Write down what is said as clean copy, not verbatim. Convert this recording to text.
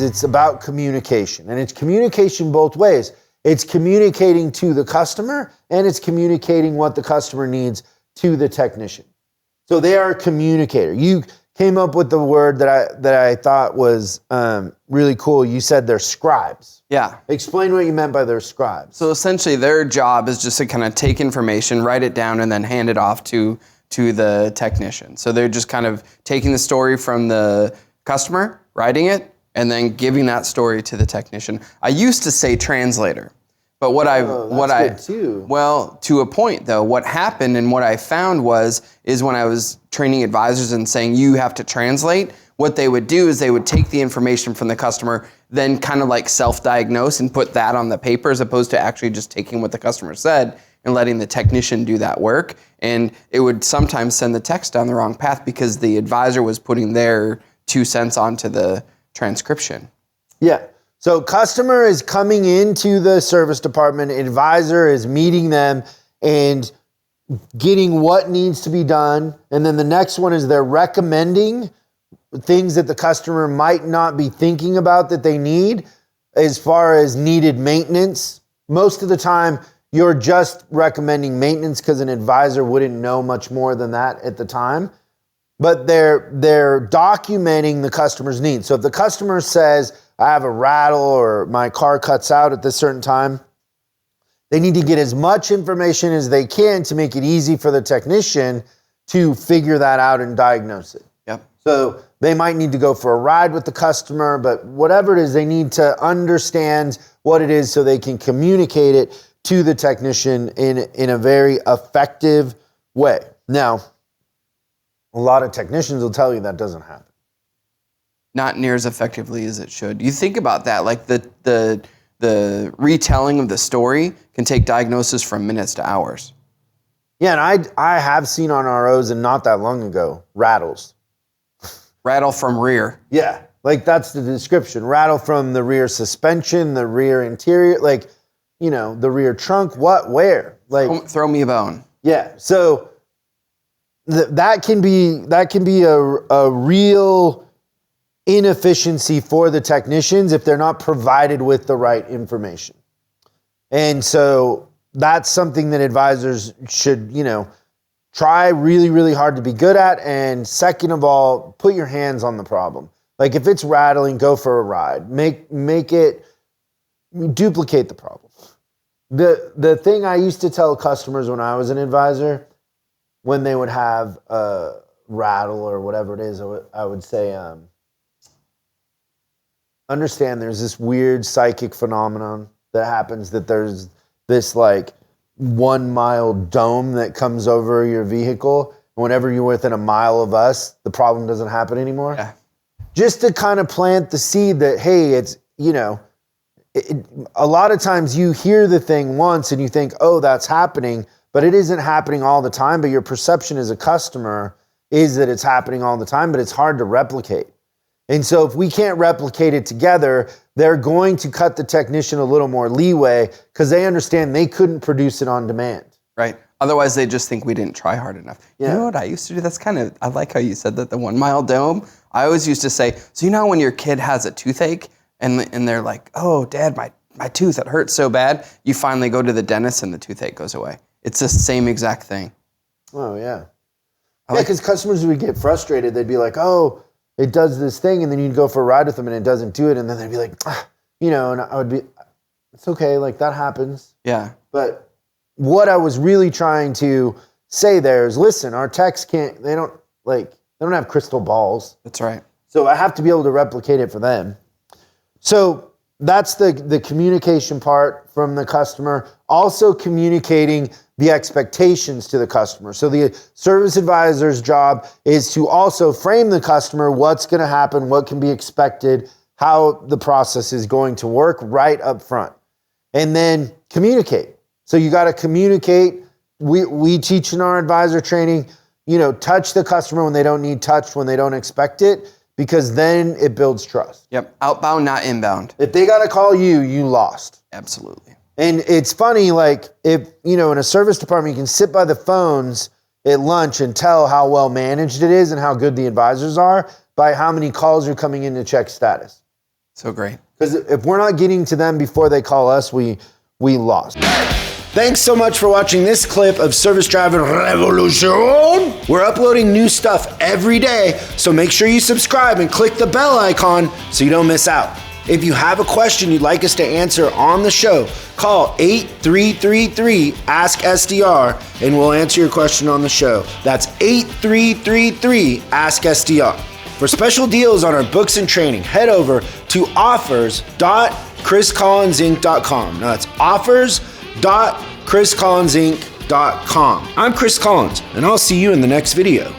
It's about communication, and it's communication both ways. It's communicating to the customer, and it's communicating what the customer needs to the technician. So they are a communicator. You came up with the word that I thought was really cool. You said they're scribes. Yeah. Explain what you meant by they're scribes. So essentially their job is just to kind of take information, write it down, and then hand it off to the technician. So they're just kind of taking the story from the customer, writing it, and then giving that story to the technician. I used to say translator, but well, to a point though, what happened and what I found is when I was training advisors and saying you have to translate, what they would do is they would take the information from the customer, then kind of like self-diagnose and put that on the paper as opposed to actually just taking what the customer said and letting the technician do that work. And it would sometimes send the text down the wrong path because the advisor was putting their 2 cents onto the transcription. Yeah. So customer is coming into the service department, advisor is meeting them and getting what needs to be done. And then the next one is they're recommending things that the customer might not be thinking about that they need as far as needed maintenance. Most of the time, you're just recommending maintenance because an advisor wouldn't know much more than that at the time. But they're documenting the customer's needs. So if the customer says, I have a rattle or my car cuts out at this certain time, they need to get as much information as they can to make it easy for the technician to figure that out and diagnose it. Yep. So they might need to go for a ride with the customer, but whatever it is, they need to understand what it is so they can communicate it to the technician in a very effective way. Now, a lot of technicians will tell you that doesn't happen. Not near as effectively as it should. You think about that, like the retelling of the story can take diagnosis from minutes to hours. Yeah, and I have seen on ROs and not that long ago, rattles. Rattle from rear. Yeah, like that's the description. Rattle from the rear suspension, the rear interior, like, you know, the rear trunk, what, where? Like, throw me a bone. Yeah, so that can be a real inefficiency for the technicians if they're not provided with the right information. And so that's something that advisors should, you know, try really, really hard to be good at. And second of all, put your hands on the problem. Like if it's rattling, go for a ride. Make it, duplicate the problem. The thing I used to tell customers when I was an advisor, when they would have a rattle or whatever it is, I would say, understand there's this weird psychic phenomenon that happens, that there's this like 1 mile dome that comes over your vehicle. And whenever you're within a mile of us, the problem doesn't happen anymore. Yeah. Just to kind of plant the seed that, hey, it's, you know, a lot of times you hear the thing once and you think, oh, that's happening, but it isn't happening all the time. But your perception as a customer is that it's happening all the time, but it's hard to replicate. And so if we can't replicate it together, they're going to cut the technician a little more leeway because they understand they couldn't produce it on demand. Right. Otherwise, they just think we didn't try hard enough. Yeah. You know what I used to do? That's kind of, I like how you said that, the 1 mile dome. I always used to say, so you know when your kid has a toothache and they're like, oh, Dad, my tooth, it hurts so bad. You finally go to the dentist and the toothache goes away. It's the same exact thing. Oh, yeah. Yeah, because customers would get frustrated. They'd be like, oh, it does this thing. And then you'd go for a ride with them and it doesn't do it. And then they'd be like, you know, and I would be, it's okay. Like that happens. Yeah. But what I was really trying to say there is, listen, our techs they don't have crystal balls. That's right. So I have to be able to replicate it for them. So that's the communication part from the customer. Also communicating the expectations to the customer. So the service advisor's job is to also frame the customer, what's going to happen, what can be expected, how the process is going to work right up front. And then communicate. So you got to communicate. We teach in our advisor training, you know, touch the customer when they don't need touched, when they don't expect it, because then it builds trust. Yep. Outbound, not inbound. If they got to call you, you lost. Absolutely. And it's funny, like if, you know, in a service department, you can sit by the phones at lunch and tell how well managed it is and how good the advisors are by how many calls are coming in to check status. So great. Because if we're not getting to them before they call us, we lost. Thanks so much for watching this clip of Service Driver Revolution. We're uploading new stuff every day, so make sure you subscribe and click the bell icon so you don't miss out. If you have a question you'd like us to answer on the show, call 8333-ASK-SDR and we'll answer your question on the show. That's 8333-ASK-SDR. For special deals on our books and training, head over to offers.chriscollinsinc.com. Now that's offers.chriscollinsinc.com. I'm Chris Collins, and I'll see you in the next video.